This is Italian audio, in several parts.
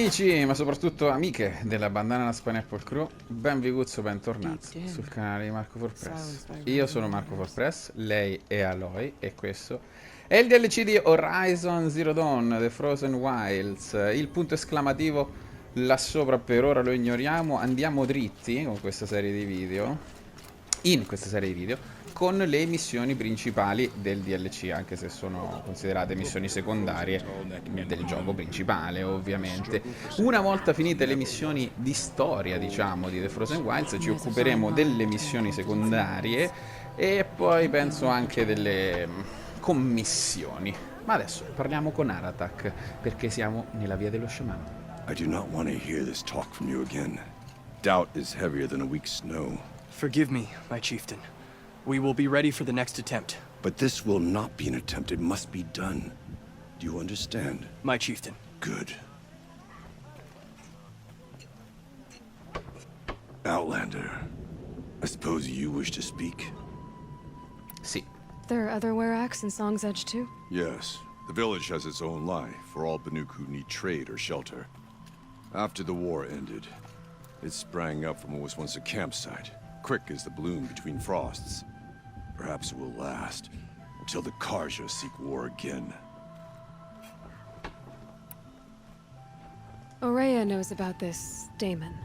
Amici, ma soprattutto amiche della Bandana Pineapple Crew, benvenuti, bentornati sul canale di Marco for Press. Io sono Marco for Press, lei è Aloy e questo è il DLC di Horizon Zero Dawn, The Frozen Wilds. Il punto esclamativo là sopra per ora lo ignoriamo, andiamo dritti con questa serie di video. In questa serie di video con le missioni principali del DLC, anche se sono considerate missioni secondarie del gioco principale, ovviamente. Una volta finite le missioni di storia, diciamo, di The Frozen Wilds, ci occuperemo delle missioni secondarie e poi penso anche delle commissioni. Ma adesso parliamo con Aratak, perché siamo nella via dello sciamano. I do not want to hear this talk from you again. Doubt is heavier than a week's snow. Forgive me, my chieftain. We will be ready for the next attempt. But this will not be an attempt. It must be done. Do you understand? My chieftain. Good. Outlander, I suppose you wish to speak? Sì. There are other Weraks in Song's Edge too? Yes. The village has its own life for all Banuk who need trade or shelter. After the war ended, it sprang up from what was once a campsite. Quick as the bloom between frosts. Perhaps it will last until the Karja seek war again. Aurea knows about this Damon.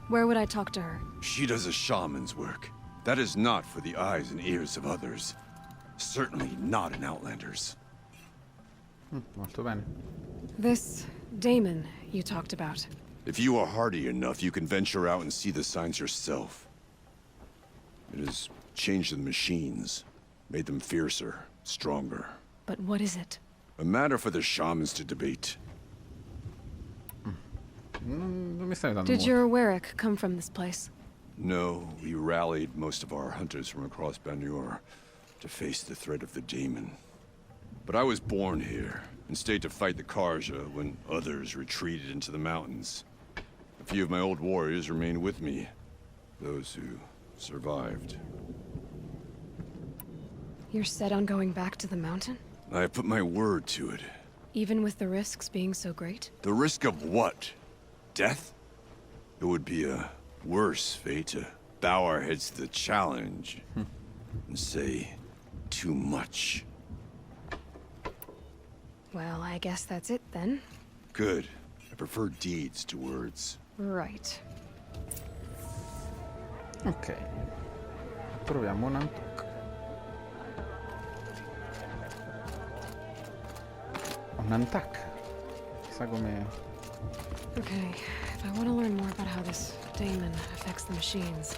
Where would I talk to her? She does a shaman's work. That is not for the eyes and ears of others. Certainly not an Outlander's. Molto bene. This Damon you talked about. If you are hardy enough, you can venture out and see the signs yourself. It has changed the machines, made them fiercer, stronger. But what is it? A matter for the shamans to debate. Non mi stai dando Did molto. your Werak come from this place? No, we rallied most of our hunters from across Banur to face the threat of the demon. But I was born here and stayed to fight the Karja when others retreated into the mountains. A few of my old warriors remained with me, those who survived. You're set on going back to the mountain? I have put my word to it. Even with the risks being so great? The risk of what? Death? It would be a worse fate to bow our heads to the challenge and say too much. Well, I guess that's it then. Good. I prefer deeds to words. Right. Ok. Troviamo un Antuk. Un Antak. Chissà come... Okay, if I want to learn more about how this Damon affects the machines,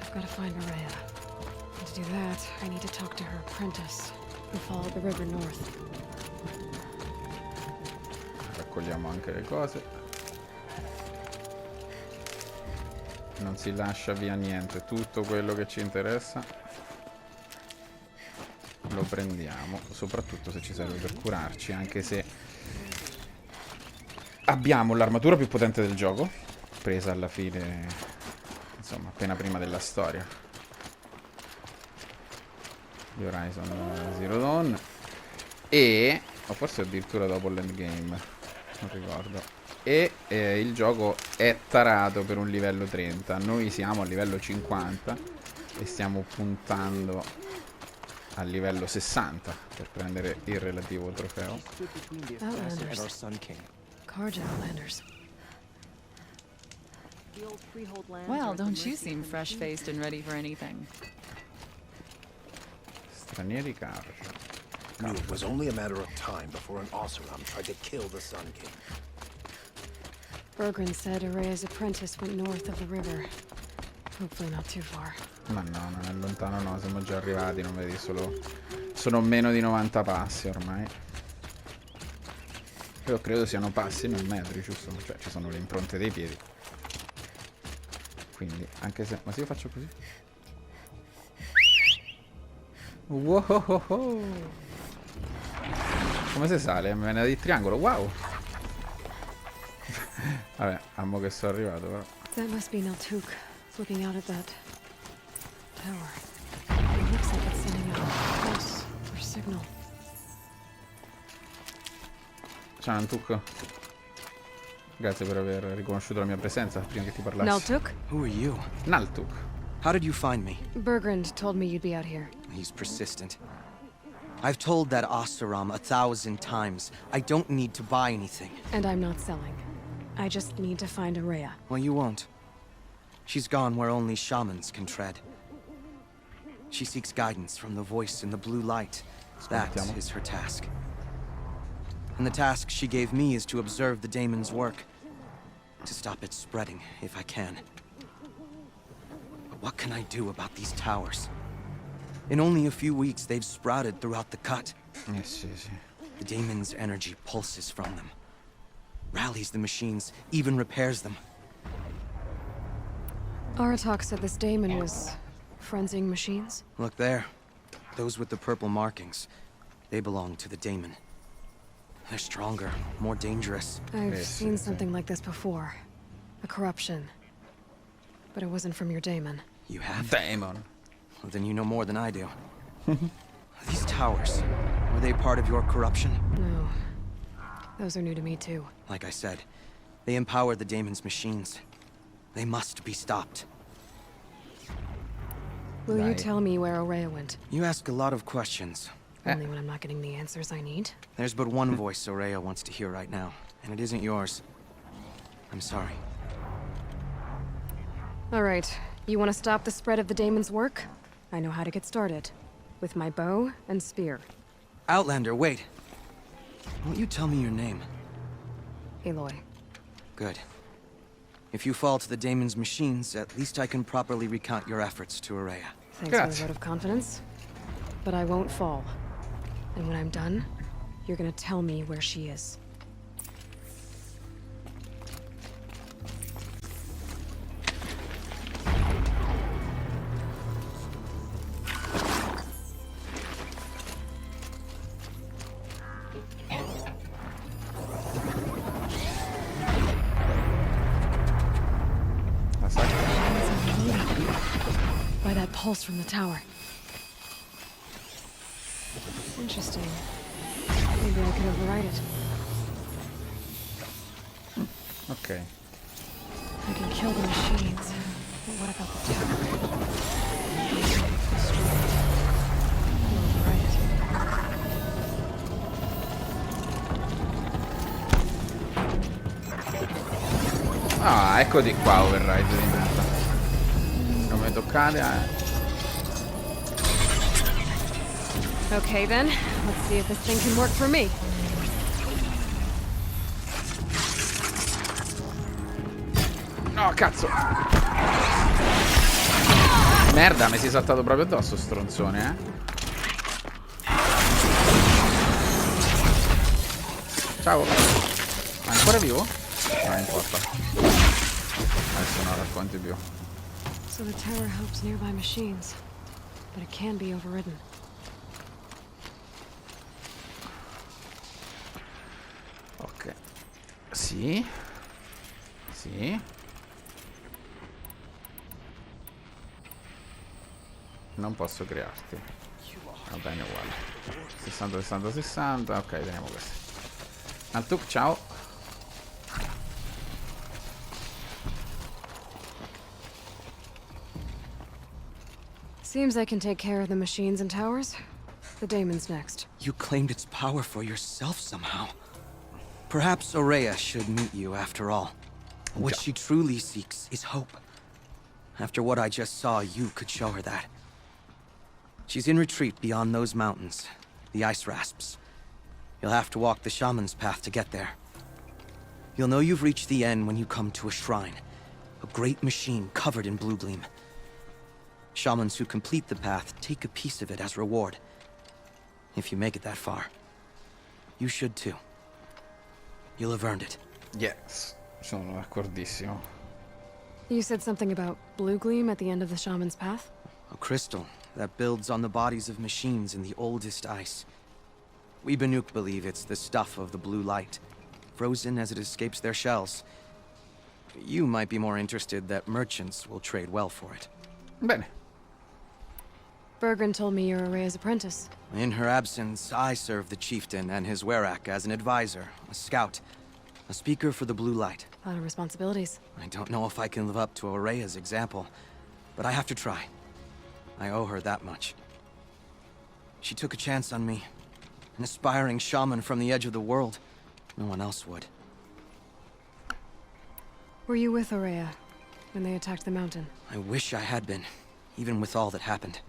I've got to find Aurea. And to do that, I need to talk to her apprentice, who followed the river north. Raccogliamo anche le cose. Non si lascia via niente, tutto quello che ci interessa lo prendiamo, soprattutto se ci serve per curarci, anche se abbiamo l'armatura più potente del gioco, presa alla fine, insomma, appena prima della storia di Horizon Zero Dawn, e o forse addirittura dopo l'endgame, non ricordo. E il gioco è tarato per un livello 30. Noi siamo a livello 50 e stiamo puntando al livello 60 per prendere il relativo trofeo. Outlanders. Karja Outlanders. Well, don't you seem fresh-faced and ready for anything? Stranieri Karja. Knew it was only a matter of time before an Oseram tried to kill the Sun King. Bergren said Aurea's apprentice went north of the river. Hopefully not too far. Ma no, non è lontano, no, siamo già arrivati, non vedi, solo sono meno di 90 passi ormai. Io credo siano passi, non metri, giusto? Cioè ci sono le impronte dei piedi. Quindi, anche se... Ma se io faccio così? Wow! Come si sale? Me ne di triangolo, wow! Vabbè, amo che sono arrivato però. That must be Naltuk, looking out at that tower. It looks like it's sending out a pulse or signal. Ciao Antuk. Grazie per aver riconosciuto la mia presenza prima che ti parlassi. Naltuk? Who are you? Naltuk. How did you find me? Bergrand told me you'd be out here. He's persistent. I've told that Oseram 1,000 times. I don't need to buy anything. And I'm not selling. I just need to find Araya. Well, you won't. She's gone where only shamans can tread. She seeks guidance from the voice in the blue light. That is her task. And the task she gave me is to observe the daemon's work. To stop it spreading, if I can. But what can I do about these towers? In only a few weeks, they've sprouted throughout the cut. Sì, sì. The daemon's energy pulses from them. Rallies the machines, even repairs them. Aratak said this daemon was frenzying machines. Look there. Those with the purple markings. They belong to the daemon. They're stronger, more dangerous. I've Yes, seen yes, something like this before. A corruption. But it wasn't from your daemon. You have? Daemon. Well, then you know more than I do. These towers, were they part of your corruption? No. Those are new to me too. Like I said, they empower the daemon's machines. They must be stopped. Will you Right. tell me where Araya went? You ask a lot of questions. Only when I'm not getting the answers I need. There's but one voice Soraya wants to hear right now, and it isn't yours. I'm sorry. All right. You want to stop the spread of the daemon's work? I know how to get started. With my bow and spear. Outlander, wait. Won't you tell me your name? Aloy. Good. If you fall to the daemon's machines, at least I can properly recount your efforts to Araya. Thanks for Grazie. the vote of confidence. But I won't fall. And when I'm done, you're gonna tell me where she is. By that pulse from the tower. Interesting. Maybe I could override it. Ok. I can kill the machines. But what about the tower? Override it. Ah, eccoti qua, override di merda. Non mi toccate, Okay then, let's see if this thing can work for me. No, cazzo! Merda, mi si è saltato proprio addosso, stronzone, Ciao! Ma è ancora vivo? Non importa. Adesso non racconti più. So the tower helps nearby machines, but it can be overridden. Ok. Sì. Sì. Non posso crearti. Va bene, uguale. 60, 60, 60. Ok, teniamo questo. Naltuk, ciao. Seems I can take care of the machines and towers. The daemon's next. You claimed its power for yourself somehow. Perhaps Araya should meet you after all. What she truly seeks is hope. After what I just saw, you could show her that. She's in retreat beyond those mountains, the ice rasps. You'll have to walk the shaman's path to get there. You'll know you've reached the end when you come to a shrine, a great machine covered in blue gleam. Shamans who complete the path take a piece of it as reward. If you make it that far, you should too. You'll have earned it. Yes. Sono d'accordissimo. You said something about blue gleam at the end of the shaman's path? A crystal that builds on the bodies of machines in the oldest ice. We Banuk believe it's the stuff of the blue light, frozen as it escapes their shells. You might be more interested that merchants will trade well for it. Bene. Bergrand told me you're Araya's apprentice. In her absence, I serve the chieftain and his werak as an advisor, a scout, A speaker for the blue light. A lot of responsibilities. I don't know if I can live up to Aurea's example, but I have to try. I owe her that much. She took a chance on me. An aspiring shaman from the edge of the world. No one else would. Were you with Aurea when they attacked the mountain? I wish I had been, even with all that happened.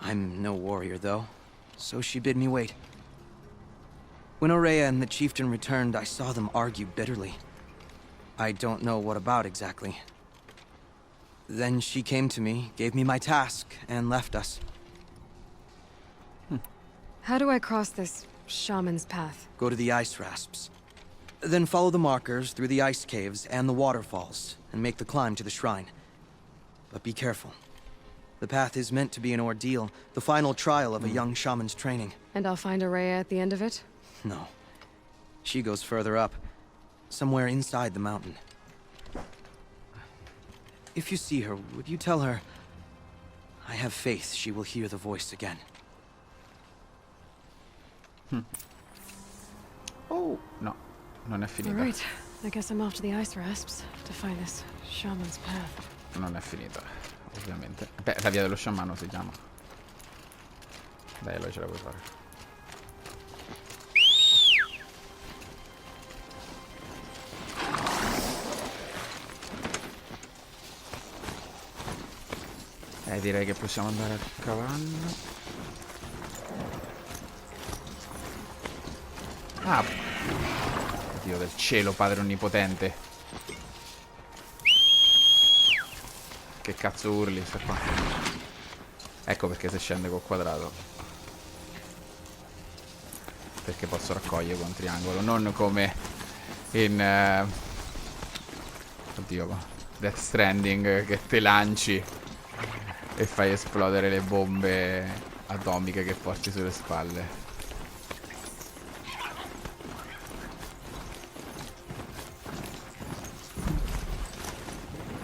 I'm no warrior, though, so she bid me wait. When Aurea and the chieftain returned, I saw them argue bitterly. I don't know what about exactly. Then she came to me, gave me my task, and left us. How do I cross this shaman's path? Go to the ice rasps. Then follow the markers through the ice caves and the waterfalls, and make the climb to the shrine. But be careful. The path is meant to be an ordeal, the final trial of a young shaman's training. And I'll find Aurea at the end of it? No. She goes further up, somewhere inside the mountain. If you see her, would you tell her... I have faith she will hear the voice again. Oh, no. Non è finita. Alright, I guess I'm off to the ice rasps to find this shaman's path. Non è finita, ovviamente. Beh, la via dello sciamano si chiama. Dai, Eloy, ce la puoi fare. Direi che possiamo andare a cavallo. Ah! Dio del cielo, padre onnipotente. Che cazzo urli, sta qua. Ecco perché se scende col quadrato. Perché posso raccogliere con triangolo. Non come in... oddio, Death Stranding, che te lanci e fai esplodere le bombe atomiche che porti sulle spalle.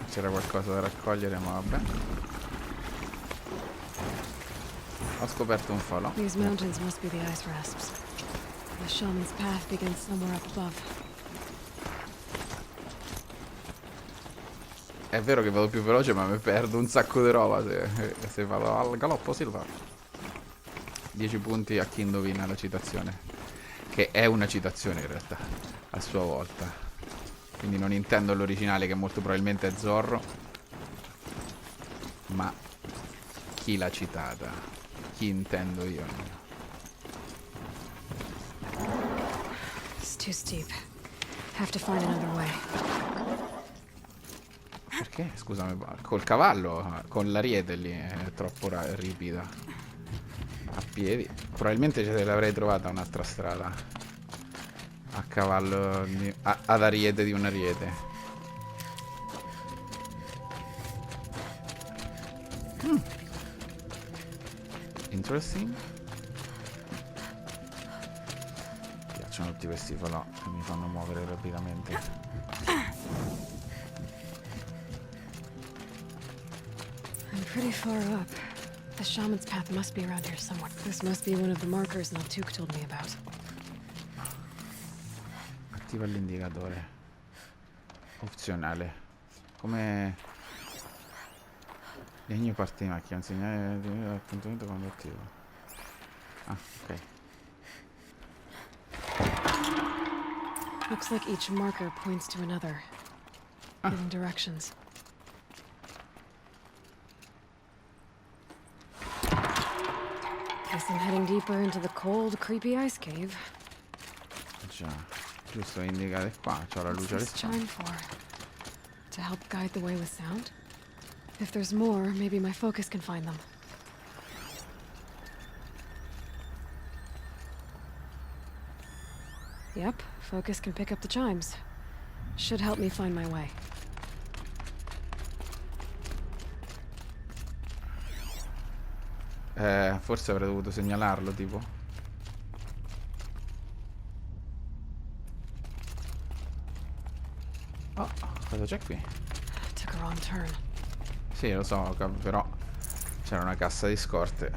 C'era qualcosa da raccogliere, ma vabbè. Ho scoperto un falò. These mountains must be the ice rasps. The shaman's path begins somewhere up above. È vero che vado più veloce, ma mi perdo un sacco di roba se vado al galoppo silva. 10 punti a chi indovina la citazione. Che è una citazione in realtà, a sua volta. Quindi non intendo l'originale, che molto probabilmente è Zorro. Ma chi l'ha citata? Chi intendo io? It's too steep. Have to find another way. Perché? Scusami, col cavallo, con l'ariete lì è troppo ripida. A piedi. Probabilmente ce l'avrei trovata un'altra strada. A cavallo, ad ariete di un ariete. Interesting. Mi piacciono tutti questi falò che mi fanno muovere rapidamente. I'm pretty far up. The shaman's path must be around here somewhere. This must be one of the markers Naltuk told me about. Attiva l'indicatore. Opzionale. Come... Legno parte di macchina. Insegnare l'appuntamento quando attivo. Ah, ok. Looks like each marker points to another. Giving directions. Guess I'm heading deeper into the cold, creepy ice cave. Già, giusto, indicate qua, c'ho la luce alle What's this spalle. chime for? To help guide the way with sound? If there's more, maybe my focus can find them. Yep, focus can pick up the chimes. Should help me find my way. Forse avrei dovuto segnalarlo, tipo. Oh, cosa c'è qui? Took a wrong turn. Sì, lo so, però c'era una cassa di scorte.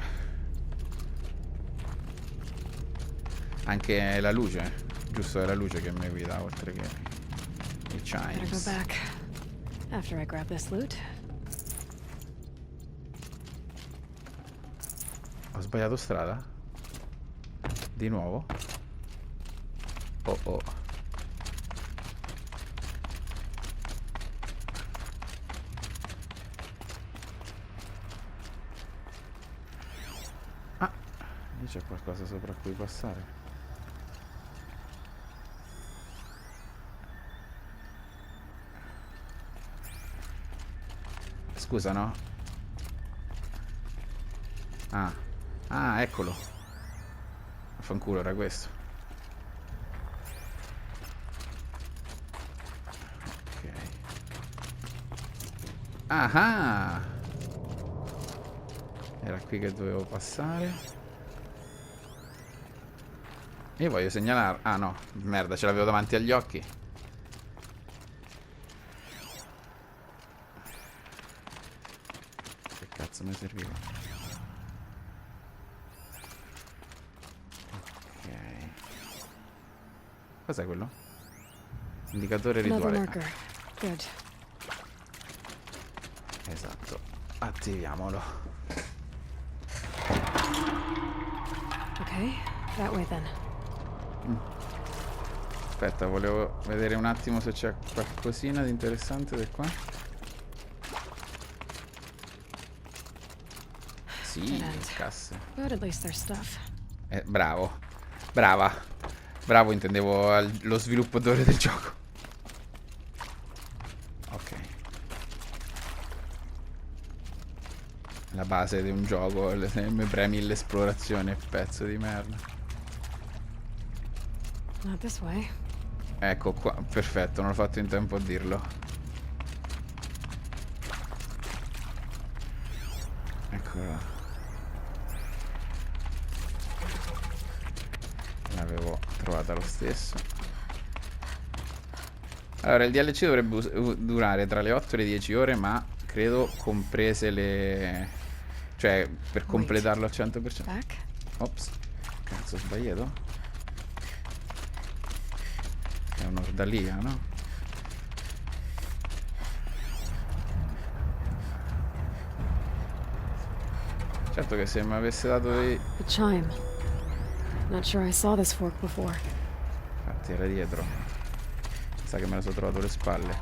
Anche la luce Giusto, è la luce che mi guida oltre che i Better go chimes. back after I grab this loot. Ho sbagliato strada? Di nuovo? Oh oh. Ah, lì c'è qualcosa sopra cui passare. Scusa, no? Ah. Ah, eccolo. Fanculo, era questo. Ok. Ah! Era qui che dovevo passare. Io voglio segnalare... Ah no, merda, ce l'avevo davanti agli occhi. Che cazzo mi serviva? Ok. Cos'è quello? Indicatore Another rituale. marker. Good. Esatto. Attiviamolo. Okay, that way then. Aspetta, volevo vedere un attimo se c'è qualcosina di interessante di qua. Sì, casse. But at least there's stuff. Bravo. Brava. Bravo, intendevo lo sviluppatore del gioco. Ok. La base di un gioco, se mi premi l'esplorazione, pezzo di merda. Not this way. Ecco qua, perfetto, non ho fatto in tempo a dirlo. Eccola. L'avevo trovata lo stesso. Allora, il DLC dovrebbe durare tra le 8 e le 10 ore, ma credo comprese le... cioè, per completarlo al 100%. Back? Ops. Cazzo, ho sbagliato? È un'ordalia, no? Certo che se mi avesse dato dei... The chime. Not sure I saw this fork before. Infatti era dietro. Sa che me la sono trovato alle spalle.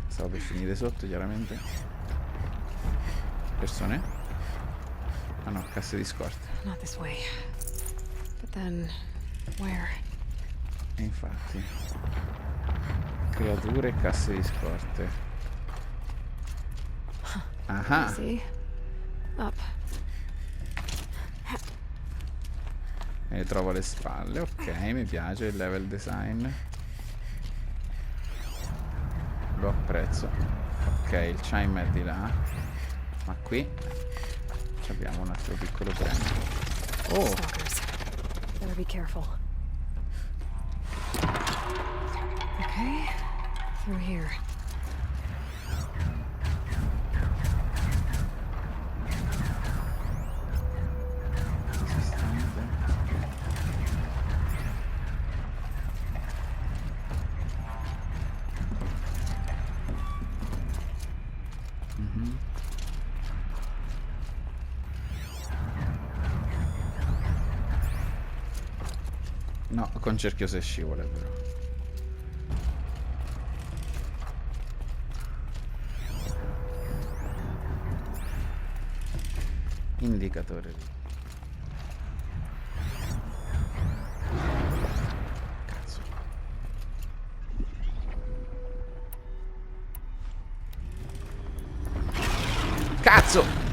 Stavo per finire sotto, chiaramente. Persone? Ah no, casse di scorte. Not this way. But then, where? E infatti. Creature e casse di scorte. Ah. See? Up. Me ne trovo alle spalle, ok, mi piace il level design. Lo apprezzo. Ok, il chime è di là. Ma qui abbiamo un altro piccolo premio. Oh, Stalkers. Better be careful. Okay. Through here. no, con cerchio se scivola, è vero. Indicatore. Cazzo. Cazzo!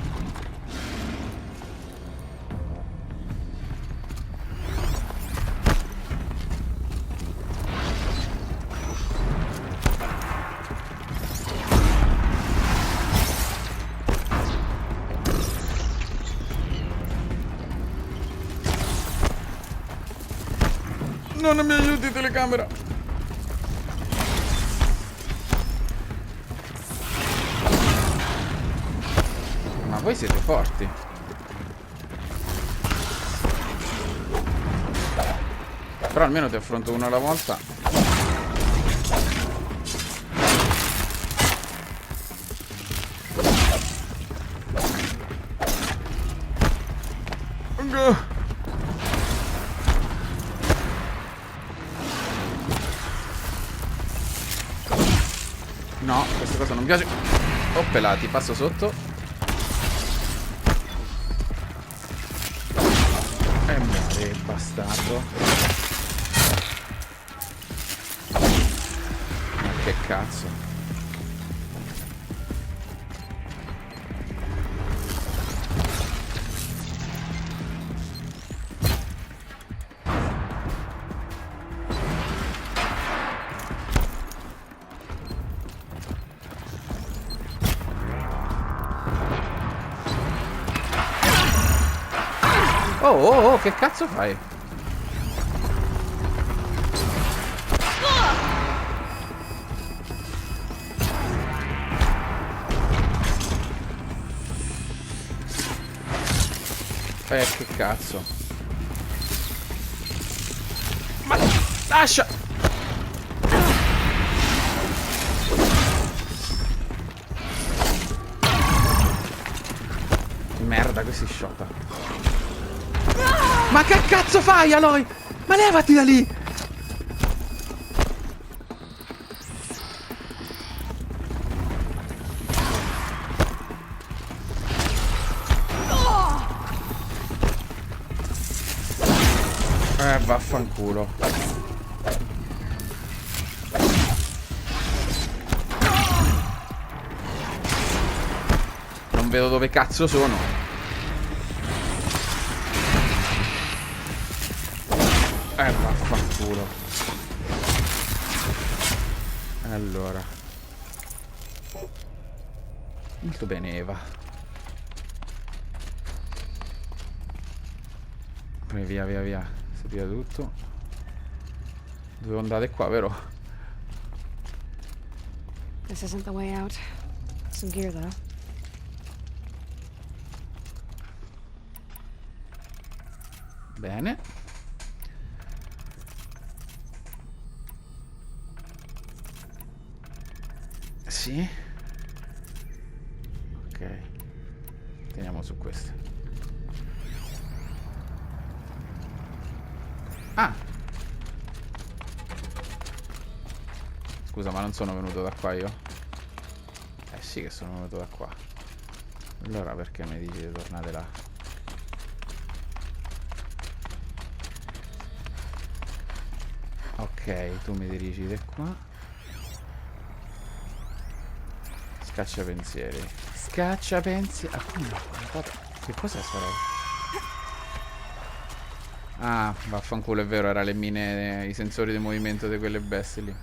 Non mi aiuti, telecamera! Ma voi siete forti. Però almeno ti affronto uno alla volta. No, questa cosa non piace. Oh pelati, passo sotto. E muore il bastardo. Ma che cazzo. Oh, oh, oh, che cazzo fai? Che cazzo. Ma lascia! Merda, che si sciota. Ma che cazzo fai, Aloy? Ma levati da lì! Vaffanculo. Non vedo dove cazzo sono. Vaffanculo. Allora. Molto bene, Eva. Poi via, via, via. Si via tutto. Dovevo andare qua, vero? This isn't the way out. Some gear, though. Bene. Sì. Ok. Teniamo su queste. Ah! Scusa, ma non sono venuto da qua io? Eh sì che sono venuto da qua. Allora perché mi dici di tornare là? Ok, tu mi dirigi di qua. Scaccia pensieri. Scaccia pensieri. Ah, come? Che cos'è sta roba? Ah, vaffanculo, è vero, era le mine, i sensori di movimento di quelle bestie lì.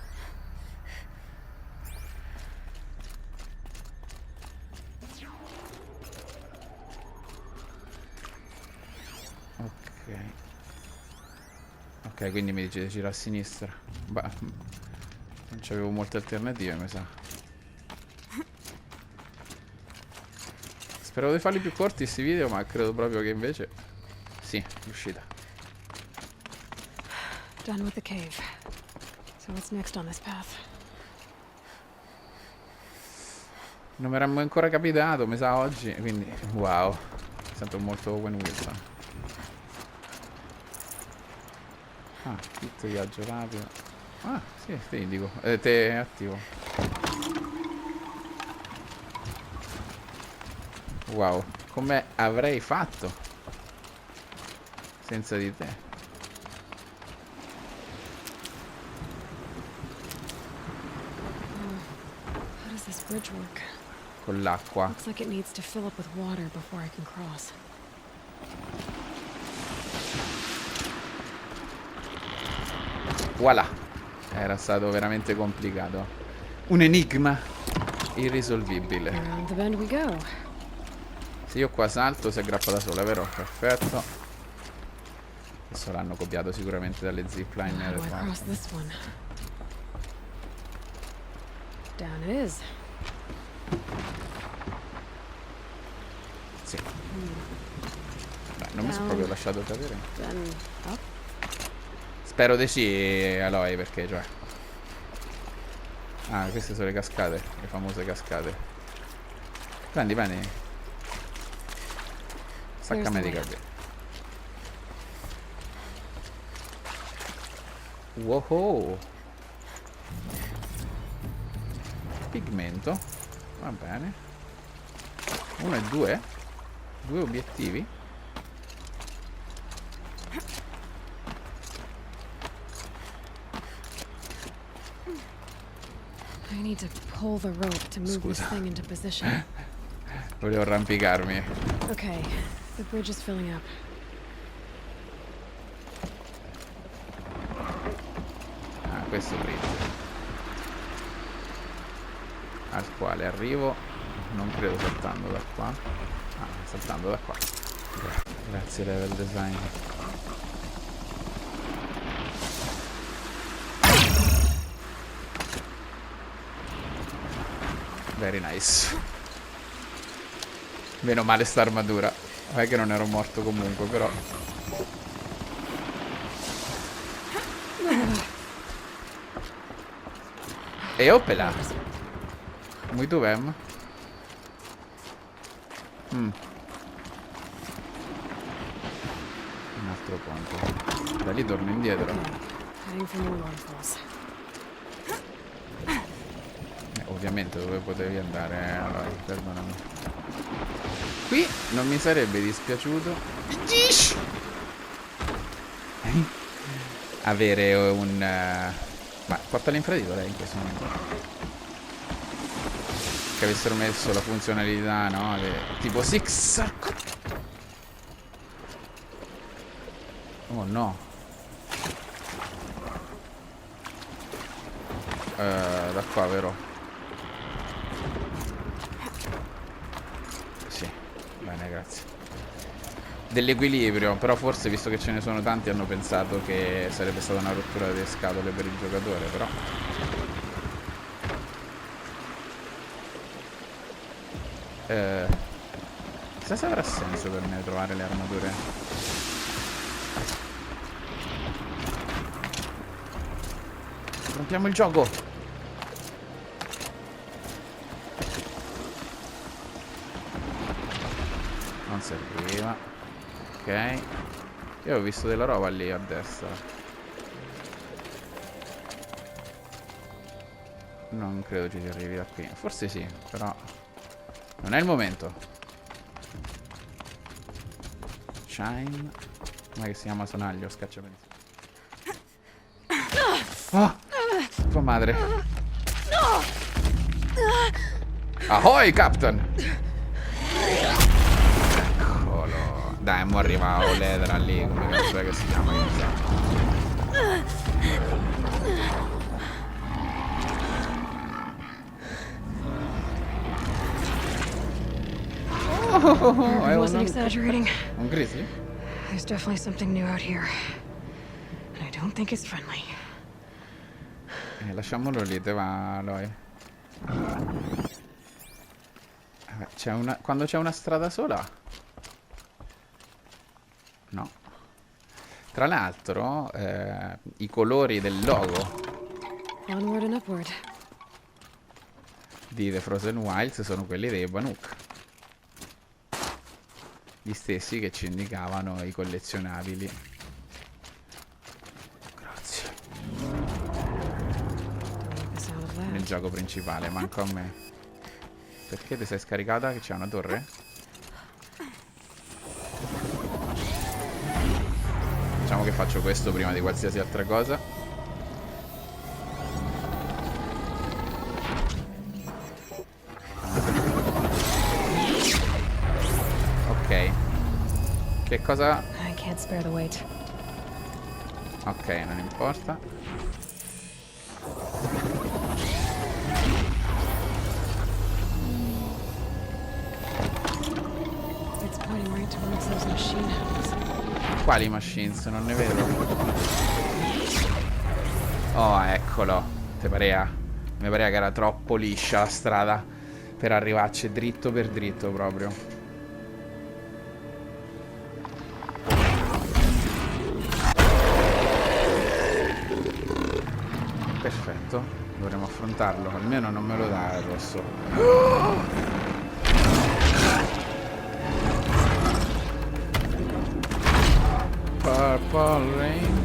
Ok. Ok, quindi mi dice di girare a sinistra. Bah, non c'avevo molte alternative, mi sa. Speravo di farli più corti questi video, ma credo proprio che invece... Sì, è riuscita. Done with the cave. So what's next on this path? Non mi era ancora capitato, mi sa oggi, quindi... Wow. Mi sento molto Owen Wilson. Ah, kit viaggio rapido. Ah, sì, ti indico. Te è attivo. Wow, come avrei fatto senza di te? How does this bridge work? Con l'acqua. Looks like it needs to fill up with water before I can cross. Voilà. Era stato veramente complicato. Un enigma irrisolvibile. Around the bend we go. Se io qua salto si aggrappa da sola, vero? Perfetto. Questo l'hanno copiato sicuramente dalle zipline How do del I cross fatto. this one? Down it is. Sì. Beh, non mi sono proprio lasciato cadere. Then up. Spero di sì, Aloy, perché cioè... Ah, queste sono le cascate, le famose cascate. Prendi, prendi. Sacca medica qui. Wow. Pigmento. Va bene. 1 e 2. 2 obiettivi. I need to pull the rope to move this thing into position. Volevo arrampicarmi. Okay, the bridge is filling up. Ah, questo è il bridge. Al quale arrivo. Non credo saltando da qua. Ah, saltando da qua. Grazie level design. Very nice. Meno male sta armatura. Non è che non ero morto comunque, però. E opela. Muito bem. Un altro ponte. Da lì torno indietro. Heading for more waterfalls. Ovviamente dove potevi andare? Allora, perdonami. Qui non mi sarebbe dispiaciuto avere un... Ma porta l'infradito lei in questo momento. Che avessero messo la funzionalità, no? Tipo Six. Oh no. Da qua, vero? Sì, bene, grazie. Dell'equilibrio, però forse visto che ce ne sono tanti hanno pensato che sarebbe stata una rottura delle scatole per il giocatore, però... chissà se avrà senso per me trovare le armature. Rompiamo il gioco! Non serviva. Ok. Io ho visto della roba lì a destra. Non credo ci si arrivi da qui. Forse sì, però non è il momento. Shine. Com'è che si chiama sonaglio? Scaccia benzina. Oh! Tua madre. Ahoy, Captain! Eccolo. Dai, mo arriva Oledra lì. Come cazzo è che si chiama? Che non so. I wasn't exaggerating. Un grizzly? There's definitely something new out here. And I don't think it's friendly. Lasciamolo lì, te va, Aloy. C'è una... Quando c'è una strada sola? No. Tra l'altro, i colori del logo Onward and upward. di The Frozen Wilds sono quelli dei Banuk. Gli stessi che ci indicavano i collezionabili. Grazie. Nel gioco principale, manco a me. Perché ti sei scaricata che c'è una torre? Diciamo che faccio questo prima di qualsiasi altra cosa. Ok. Che cosa? I can't spare the weight. Ok, non importa. It's pointing right towards those machine houses. Quali machines? Non ne vedo. Oh, eccolo. Te parea? Mi parea che era troppo liscia la strada per arrivarci dritto per dritto proprio. punto? Dovremmo affrontarlo. Almeno non me lo dà il rosso. Purple Rain.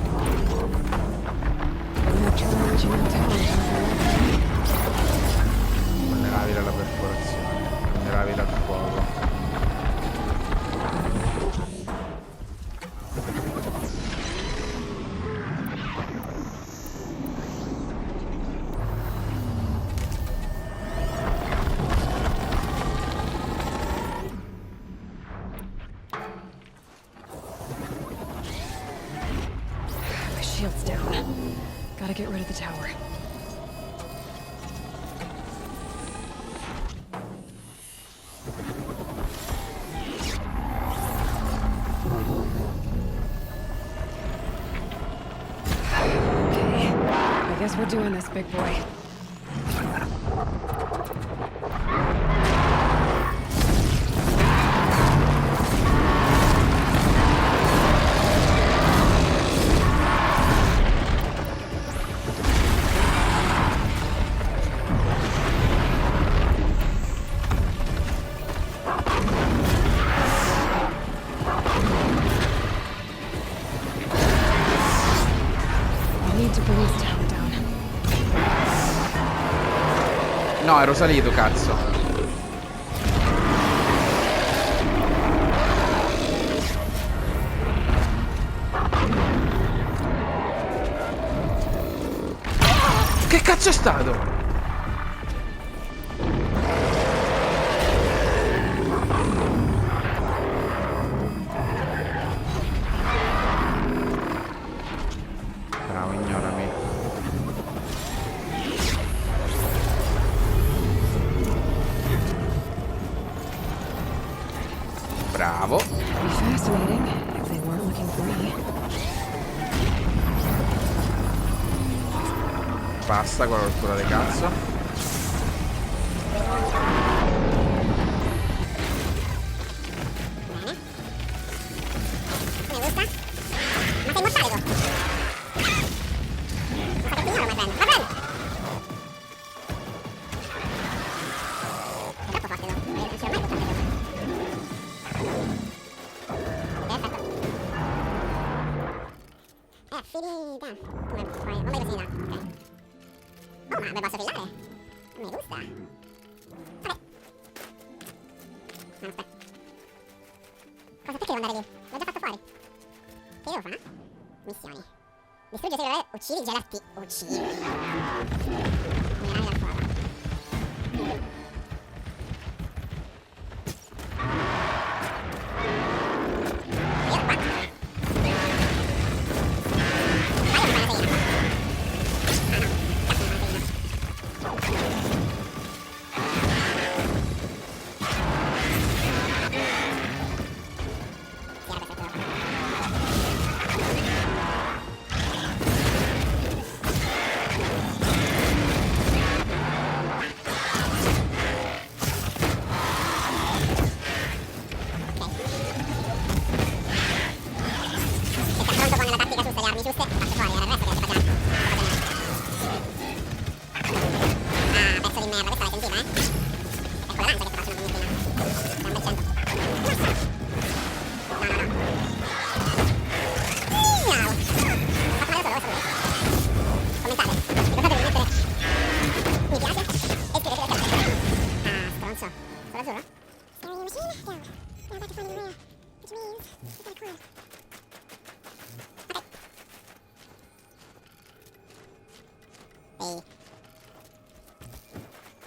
Vulnerabile alla perforazione. Vulnerabile al fuoco. My shield's down. Gotta get rid of the tower. Okay, I guess we're doing this, big boy. I need to bring this tower down. No, ero salito, cazzo. Che cazzo è stato? Bravo, ignorami. Bravo. Pretty fascinating, if they weren't looking for me. Basta con la rottura di cazzo. Finita. Come fai? Non vedo finita. Ok. Oh, ma me basta fillare. Mi gusta. Vabbè. No, aspetta. Cosa? Perché devo andare lì? L'ho già fatto fuori. Che devo fare? Missioni. Distruggi il server, uccidi gelarti. Uccidi. Minerali al fuoco.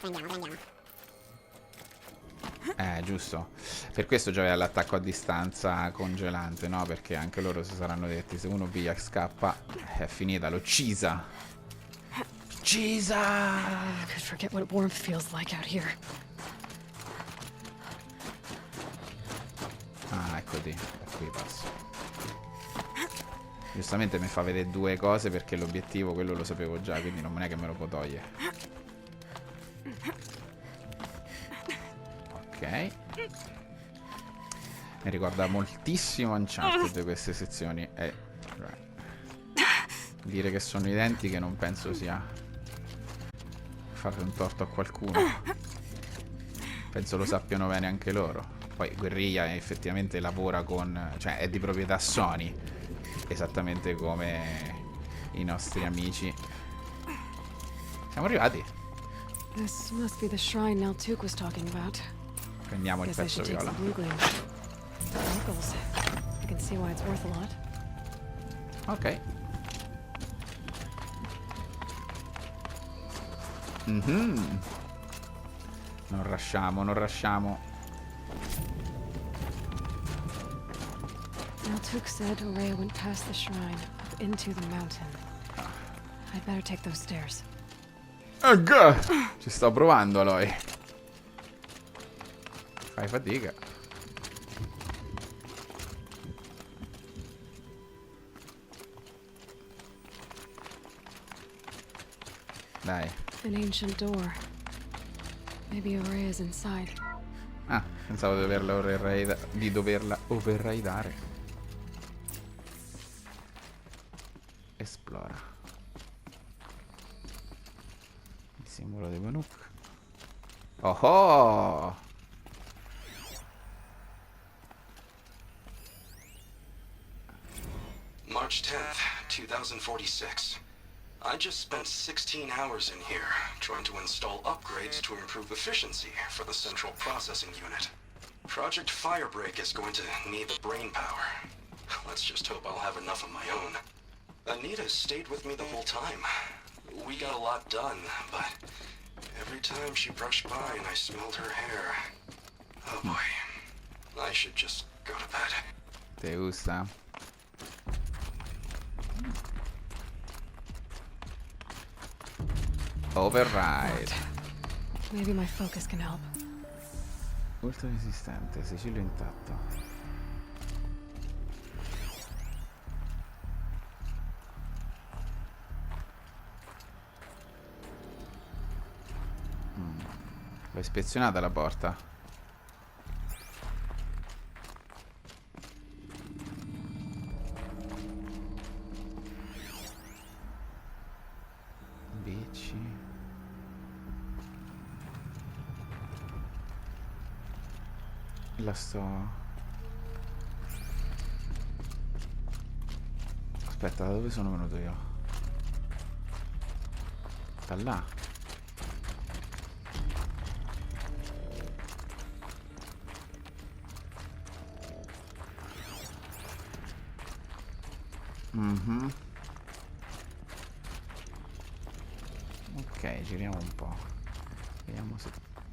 Prendiamo. Giusto. Per questo c'aveva l'attacco a distanza congelante, no? Perché anche loro si saranno detti, se uno piglia scappa, è finita, l'ho uccisa. Uccisa! I could forget what warmth feels like out here. Ah, eccoti. E qui passo. Giustamente mi fa vedere due cose perché l'obiettivo, quello lo sapevo già, quindi non è che me lo può togliere. Ok. Mi ricorda moltissimo Uncharted queste sezioni. E dire che sono identiche non penso sia fare un torto a qualcuno. Penso lo sappiano bene anche loro. Poi Guerriglia effettivamente lavora con... cioè è di proprietà Sony, esattamente come i nostri amici. Siamo arrivati. This must be the shrine Naltuk was talking about. Prendiamo il Guess I pezzo should take viola. some blue gleam. Sparkles. I can see why it's worth a lot. Ok. Non rasciamo, non rasciamo. Naltuk said Aurea went past the shrine, up into the mountain. I'd better take those stairs. Ci sto provando, Aloy. Fai fatica. Dai. An ancient door. Maybe Aurea's inside. Ah, pensavo di doverla overridare. Esplora. Il simbolo di Banuk. Oh oh! March 10th, 2046. I just spent 16 hours in here, trying to install upgrades to improve efficiency for the central processing unit. Project Firebreak is going to need the brain power. Let's just hope I'll have enough of my own. Anita stayed with me the whole time. We got a lot done, but every time she brushed by and I smelled her hair... Oh boy. I should just go to bed. Te gusta? Override. Maybe my focus can help. Ultra resistente, sigillo intatto. L'ho ispezionata la porta. Bici. La sto... Aspetta, da dove sono venuto io? Da là. Ok, giriamo un po'. Vediamo se...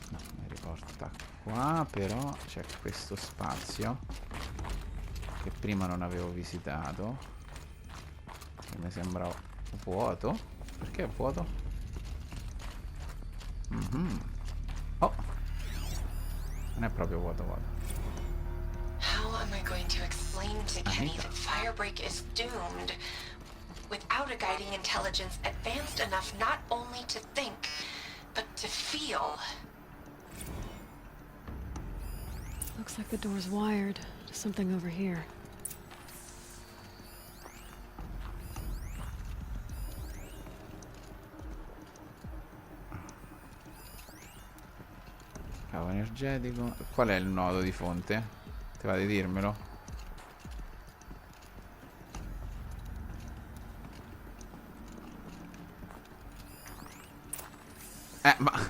No, mi riporta qua, però c'è questo spazio che prima non avevo visitato, che mi sembra vuoto. Perché è vuoto? Oh! Non è proprio vuoto, vuoto. How am I going to explain to Kenny that Firebreak is doomed without a guiding intelligence advanced enough not only to think, but to feel? Looks like the door's wired to something over here. Cavo energetico. Qual è il nodo di fonte? Ti va di dirmelo? Ma...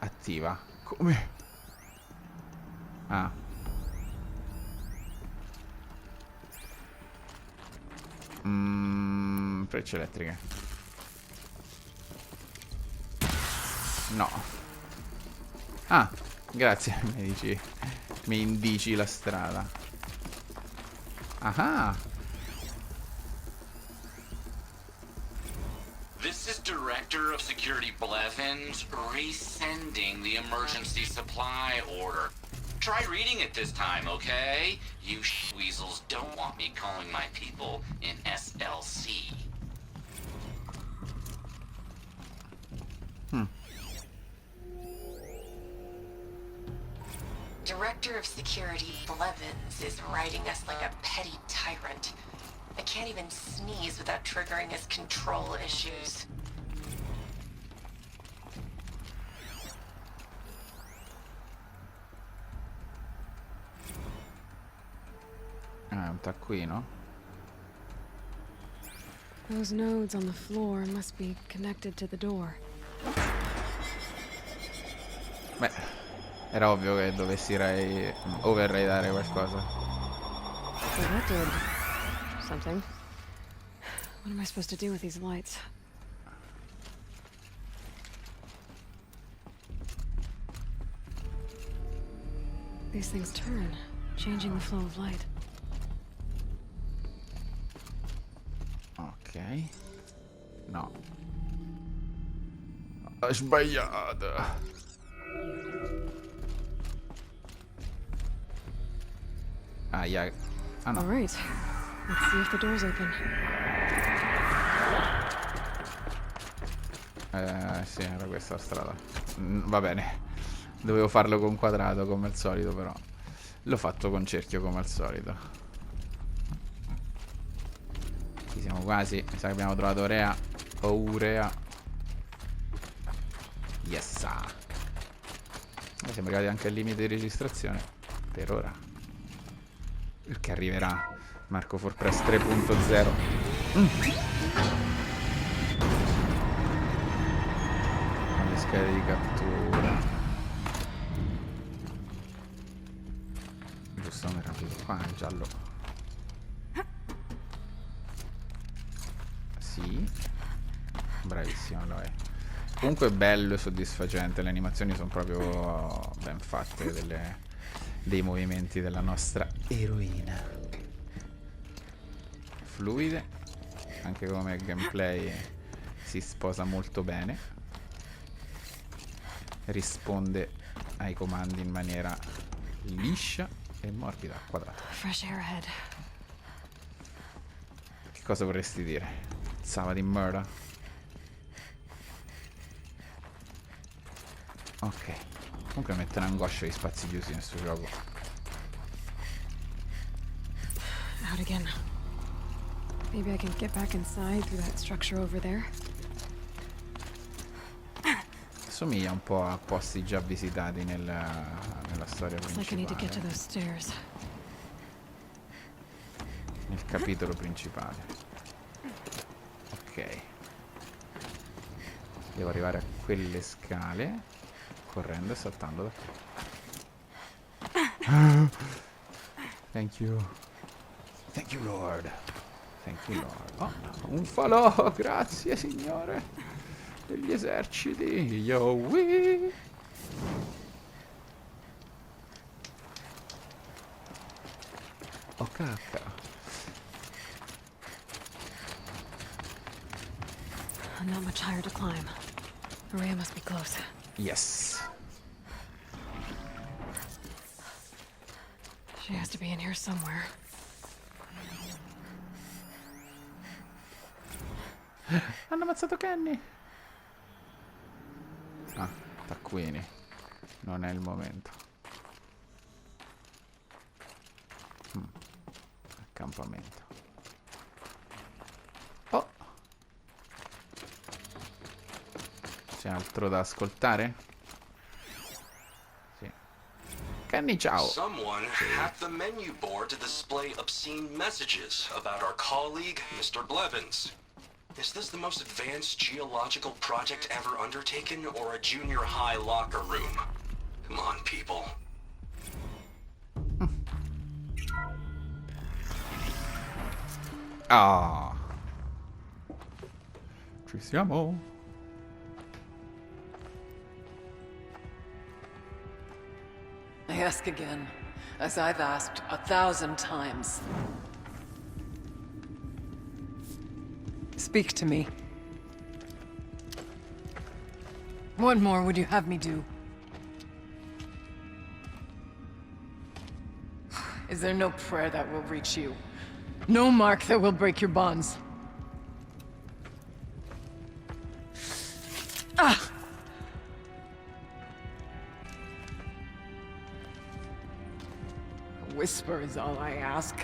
Attiva. Come? Ah. Frecce elettriche. No. Ah, grazie, mi indici la strada. Ah. This is Director of Security Blevins resending the emergency supply order. Try reading it this time, okay? You weasels don't want me calling my people in SLC. Director of Security Blevins is writing us like a petty tyrant. I can't even sneeze without triggering his control issues. Ah, è un taccuino? Those nodes on the floor must be connected to the door. Beh, era ovvio che dovessi overraidare qualcosa. So that did something. What am I supposed to do with these lights? These things turn, changing the flow of light. Ok. No. Ho sbagliato. Ah, yeah. Ah no. All right. Let's see if the door's open. Sì, era questa la strada. Va bene. Dovevo farlo con quadrato come al solito, però l'ho fatto con cerchio come al solito. Ci siamo quasi. Mi sa che abbiamo trovato Urea. O Urea. Yes. Siamo arrivati anche al limite di registrazione. Per ora. Perché arriverà Marco for Press 3.0. Con le schede di cattura. Giusto, mi rapido qua, è giallo. Sì. Bravissimo, lo è. Comunque è bello e soddisfacente. Le animazioni sono proprio ben fatte dei movimenti della nostra eroina. Fluide. Anche come gameplay si sposa molto bene. Risponde ai comandi in maniera liscia e morbida. Quadrato. Fresh air ahead. Che cosa vorresti dire? Sava di murder? Ok. Comunque mette un'angoscia di spazi chiusi nel suo gioco. Out again. Maybe I can get back inside through that structure over there. Somiglia un po' a posti già visitati nella storia Looks like I need to get to principale. those stairs. Nel capitolo principale. Ok. Devo arrivare a quelle scale correndo e saltando da qui. Thank you. Thank you, Lord. Thank you, Lord. Oh, un falò, grazie, signore. Degli eserciti. Yo, wee. Oh, cacca. Not much higher to climb. Maria must be close. Yes. She has to be in here somewhere. Hanno ammazzato Kenny. Ah, taccuini. Non è il momento. Accampamento. Oh. C'è altro da ascoltare? Sì. Kenny, ciao. Someone hacked the menu board to display obscene messages about our colleague, Mr. Blevins. Is this the most advanced geological project ever undertaken, or a junior high locker room? Come on, people. Ah. Ci siamo. I ask again, as I've asked 1,000 times. Speak to me. What more would you have me do? Is there no prayer that will reach you? No mark that will break your bonds? Ah! A whisper is all I ask.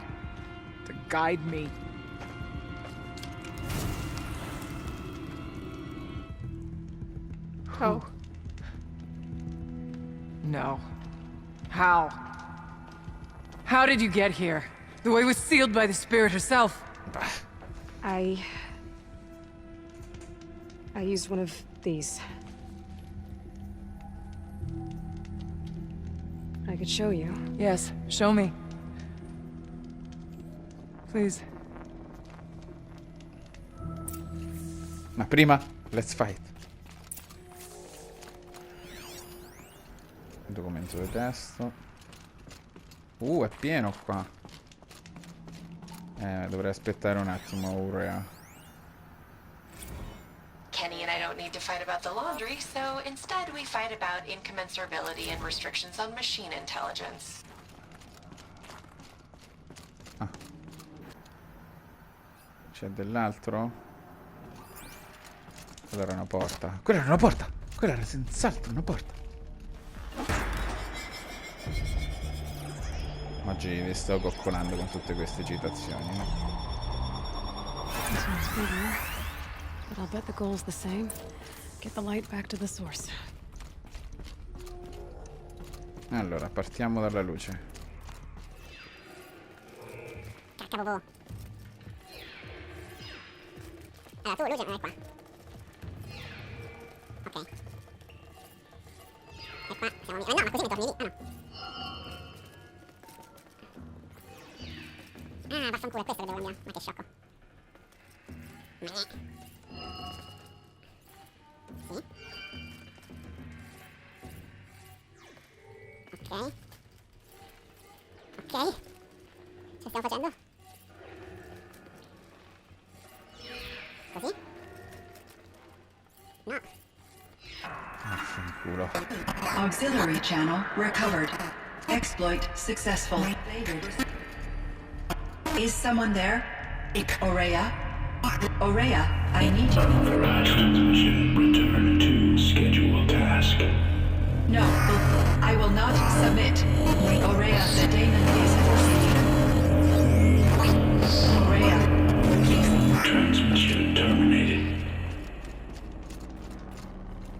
To guide me. Oh. No. How? How did you get here? The way was sealed by the spirit herself. I used one of these. I could show you. Yes, show me. Please. Ma prima, let's fight. Documento di testo. È pieno qua. Dovrei aspettare un attimo, Urea. Kenny and I don't need to fight about the laundry, so instead we fight about incommensurability and restrictions on machine intelligence. C'è dell'altro? Quella era una porta. Quella era una porta! Quella era senz'altro una porta. Oggi vi sto coccolando con tutte queste citazioni. This one's bigger, but I'll bet the goal's the same. Get the light back to the source. Allora, partiamo dalla luce. Cavolo. Allora, tu luce non è qua. Ok. E qua siamo lì. Ah no, ma così mi torni lì. Ah no. Ah, vaffanculo, è questo che devo andare. Ma che sciocco. Sì. Ok. Ok. Ce stiamo facendo? Così? No. Vaffanculo. Auxiliary channel recovered. Exploit successful. Is someone there? Aurea? Aurea, I need you. Transmission. Return to schedule task. No, I will not submit. Aurea, the daemon is forcing you. Aurea, please. Transmission terminated.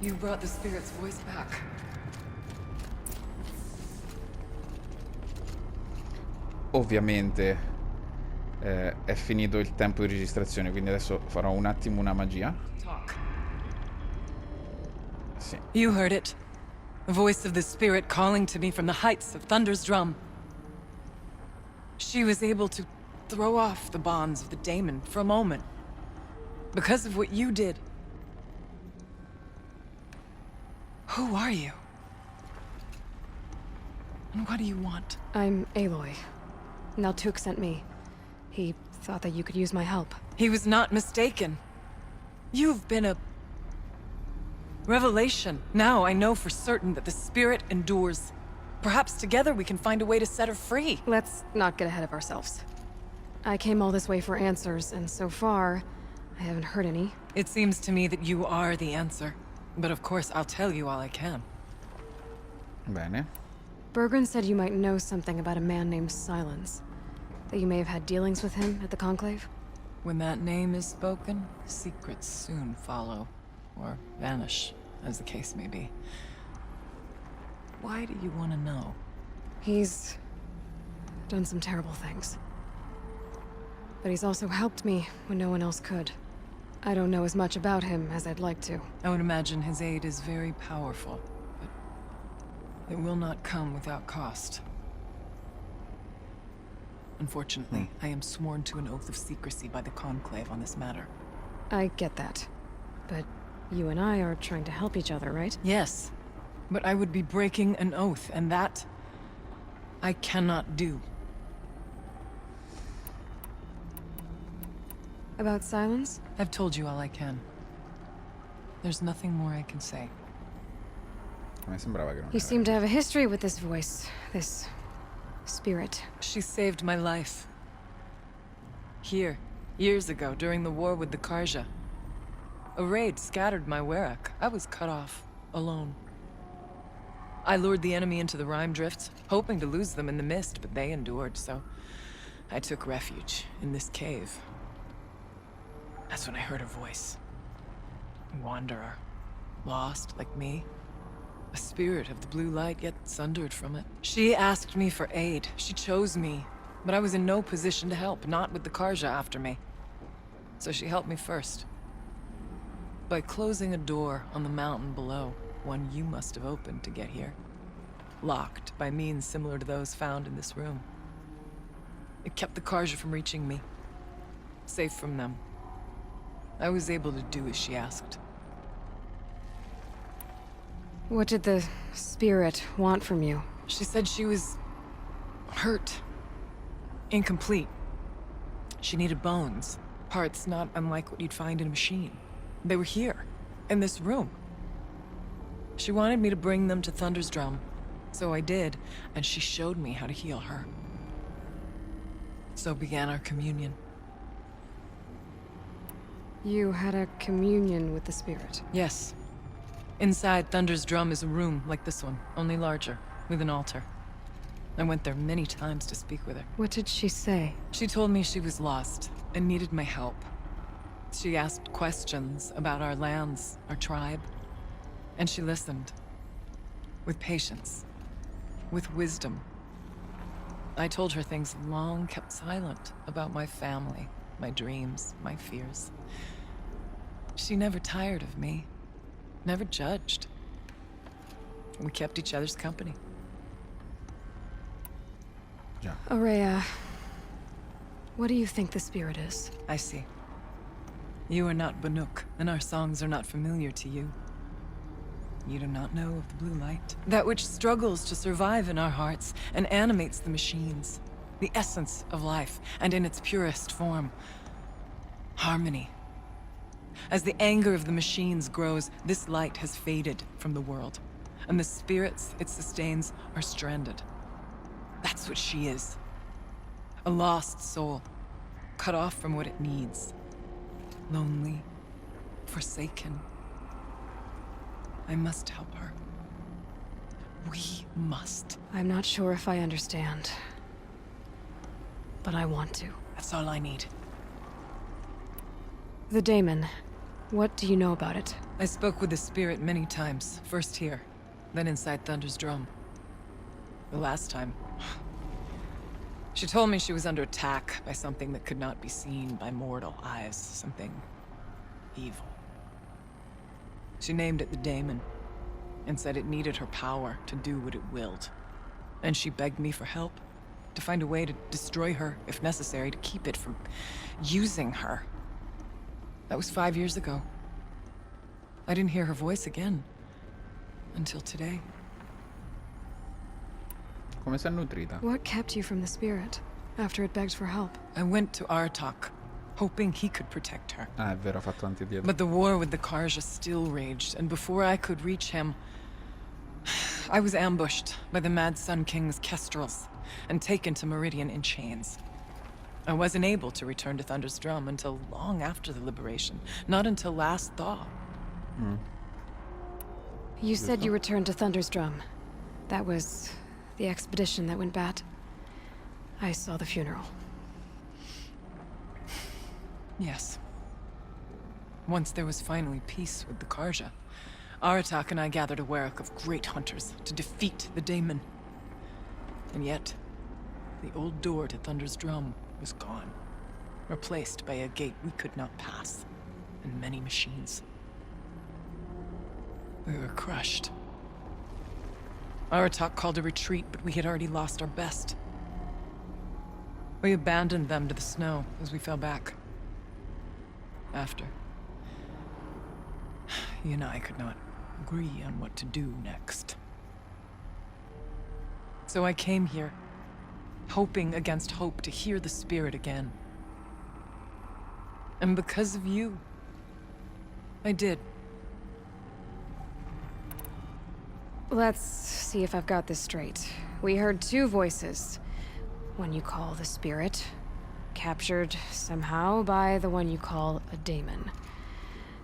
You brought the spirit's voice back. Ovviamente è finito il tempo di registrazione, quindi adesso farò un attimo una magia. Talk. Sì. You heard it. The voice of the spirit calling to me from the heights of Thunder's drum. She was able to throw off the bonds of the daemon for a moment. Because of what you did. Who are you? And what do you want? I'm Aloy. Naltuk sent me. He thought that you could use my help. He was not mistaken. You've been a revelation. Now I know for certain that the spirit endures. Perhaps together we can find a way to set her free. Let's not get ahead of ourselves. I came all this way for answers, and so far, I haven't heard any. It seems to me that you are the answer. But of course, I'll tell you all I can. Bene. Bergren said you might know something about a man named Silence. That you may have had dealings with him at the Conclave? When that name is spoken, secrets soon follow. Or vanish, as the case may be. Why do you want to know? He's done some terrible things. But he's also helped me when no one else could. I don't know as much about him as I'd like to. I would imagine his aid is very powerful, but it will not come without cost. Unfortunately, I am sworn to an oath of secrecy by the Conclave on this matter. I get that. But you and I are trying to help each other, right? Yes, but I would be breaking an oath, and that I cannot do. About Silence? I've told you all I can. There's nothing more I can say. Mi sembrava che non You era. seem to have a history with this voice, this spirit. She saved my life. Here, years ago, during the war with the Karja. A raid scattered my Werak. I was cut off, alone. I lured the enemy into the Rime Drifts, hoping to lose them in the mist, but they endured, so I took refuge in this cave. That's when I heard her voice. Wanderer. lost like me. A spirit of the blue light, yet sundered from it. She asked me for aid. She chose me. But I was in no position to help, not with the Karja after me. So she helped me first. By closing a door on the mountain below, one you must have opened to get here. Locked by means similar to those found in this room. It kept the Karja from reaching me. Safe from them. I was able to do as she asked. What did the spirit want from you? She said she was hurt. Incomplete. She needed bones. Parts not unlike what you'd find in a machine. They were here, in this room. She wanted me to bring them to Thunder's Drum. So I did, and she showed me how to heal her. So began our communion. You had a communion with the spirit? Yes. Inside Thunder's Drum is a room like this one, only larger, with an altar. I went there many times to speak with her. What did she say? She told me she was lost and needed my help. She asked questions about our lands, our tribe, and she listened. With patience. With wisdom. I told her things long kept silent about my family, my dreams, my fears. She never tired of me. Never judged. We kept each other's company. Yeah. Aurea, what do you think the spirit is? I see. You are not Banuk, and our songs are not familiar to you. You do not know of the blue light. That which struggles to survive in our hearts and animates the machines. The essence of life, and in its purest form. Harmony. As the anger of the machines grows, this light has faded from the world. And the spirits it sustains are stranded. That's what she is. A lost soul. Cut off from what it needs. Lonely. Forsaken. I must help her. We must. I'm not sure if I understand. But I want to. That's all I need. The daemon. What do you know about it? I spoke with the spirit many times. First here, then inside Thunder's Drum. The last time... She told me she was under attack by something that could not be seen by mortal eyes. Something... evil. She named it the daemon, and said it needed her power to do what it willed. And she begged me for help, to find a way to destroy her, if necessary, to keep it from using her. That was 5 years ago. I didn't hear her voice again, until today. Come si è nutrita? What kept you from the spirit, after it begged for help? I went to Artak, hoping he could protect her. Ah, è vero, ha fatto antidietro. But the war with the Karja still raged, and before I could reach him, I was ambushed by the Mad Sun King's kestrels, and taken to Meridian in chains. I wasn't able to return to Thunder's Drum until long after the liberation, not until last thaw. You said you returned to Thunder's Drum. That was the expedition that went bad. I saw the funeral. Yes. Once there was finally peace with the Karja, Aratak and I gathered a werek of great hunters to defeat the daemon. And yet, the old door to Thunder's Drum was gone, replaced by a gate we could not pass, and many machines. We were crushed. Aratak called a retreat, but we had already lost our best. We abandoned them to the snow as we fell back. After. He and I could not agree on what to do next. So I came here, hoping against hope to hear the spirit again. And because of you, I did. Let's see if I've got this straight. We heard two voices. One you call the spirit, captured somehow by the one you call a daemon.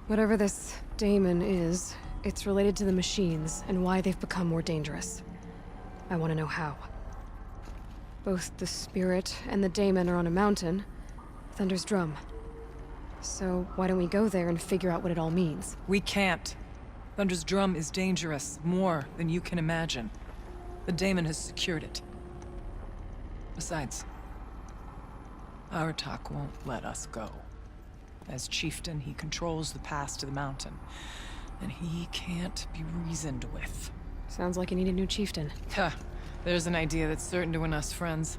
Whatever this daemon is, it's related to the machines and why they've become more dangerous. I want to know how. Both the spirit and the daemon are on a mountain, Thunder's Drum. So why don't we go there and figure out what it all means? We can't. Thunder's drum is dangerous, more than you can imagine. The daemon has secured it. Besides, Aratak won't let us go. As chieftain, he controls the pass to the mountain, and he can't be reasoned with. Sounds like you need a new chieftain. Ha! There's an idea that's certain to win us friends.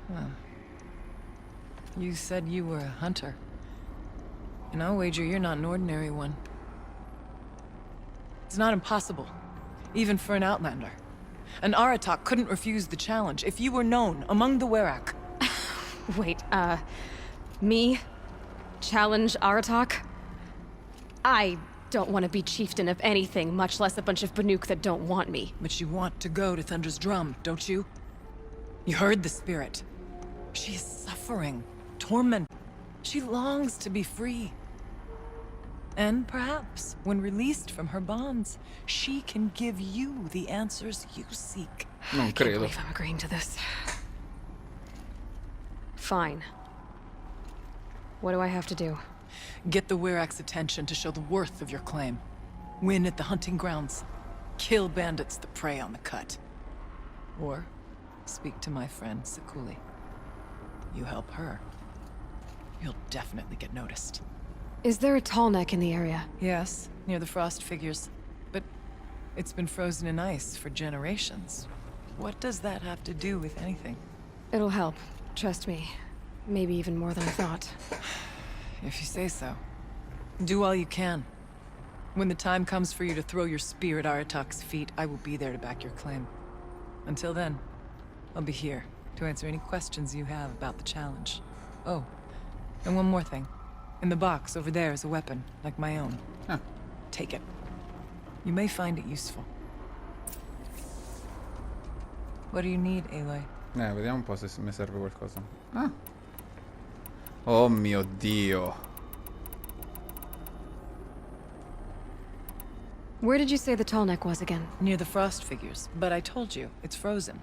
Well, you said you were a hunter. And I'll wager you're not an ordinary one. It's not impossible, even for an outlander. An Aratak couldn't refuse the challenge if you were known among the Werak. Wait, me? Challenge Aratak? I don't want to be chieftain of anything, much less a bunch of Banuk that don't want me. But you want to go to Thunder's drum, don't you? You heard the spirit. She is suffering, torment. She longs to be free. And perhaps, when released from her bonds, she can give you the answers you seek. Non I can't credo. believe I'm agreeing to this. Fine. What do I have to do? Get the Werak's attention to show the worth of your claim. Win at the hunting grounds. Kill bandits that prey on the cut. Or speak to my friend Sakuli. You help her, you'll definitely get noticed. Is there a tall neck in the area? Yes, near the frost figures. But it's been frozen in ice for generations. What does that have to do with anything? It'll help. Trust me. Maybe even more than I thought. If you say so. Do all you can. When the time comes for you to throw your spear at Aratak's feet, I will be there to back your claim. Until then, I'll be here to answer any questions you have about the challenge. Oh, and one more thing. In the box over there is a weapon, like my own. Huh. Take it. You may find it useful. What do you need, Aloy? Vediamo un po' se mi serve qualcosa. Ah. Oh mio Dio. Where did you say the tall neck was again? Near the frost figures, but I told you, it's frozen.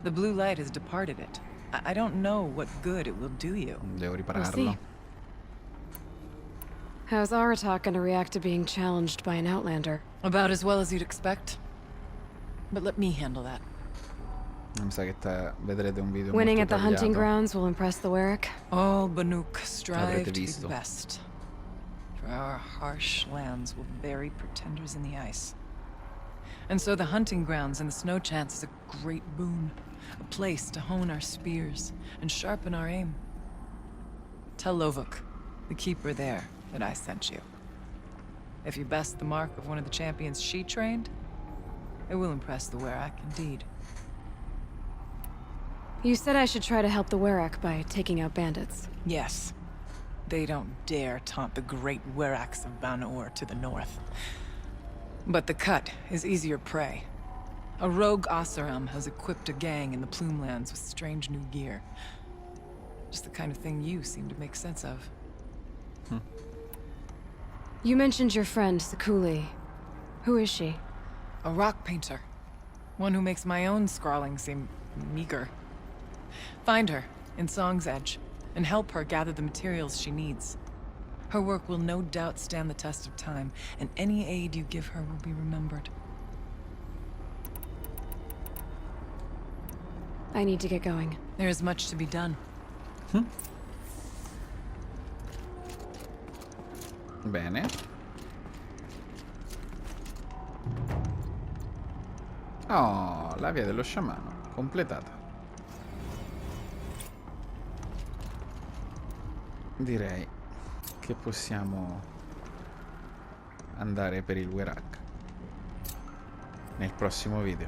The blue light has departed it. I don't know what good it will do you. Devo We'll ripararlo. see. How's Aratak gonna react to being challenged by an outlander? About as well as you'd expect. But let me handle that. Mi sa che vedrete un video Winning molto at the hunting tagliato. grounds will impress the Werak. All Banuk strive Avrete to be visto. the best. For our harsh lands will bury pretenders in the ice. And so the hunting grounds and the snow chance is a great boon. A place to hone our spears and sharpen our aim. Tell Lovuk, the keeper there, that I sent you. If you best the mark of one of the champions she trained, it will impress the Werak indeed. You said I should try to help the Werak by taking out bandits. Yes. They don't dare taunt the great Weraks of Banor to the north. But the cut is easier prey. A rogue Oseram has equipped a gang in the Plumelands with strange new gear. Just the kind of thing you seem to make sense of. You mentioned your friend, Sakuli. Who is she? A rock painter. One who makes my own scrawling seem meager. Find her in Song's Edge and help her gather the materials she needs. Her work will no doubt stand the test of time, and any aid you give her will be remembered. I need to get going. There is much to be done. Bene. Oh, la via dello sciamano, completata. Direi che possiamo andare per il Werak nel prossimo video.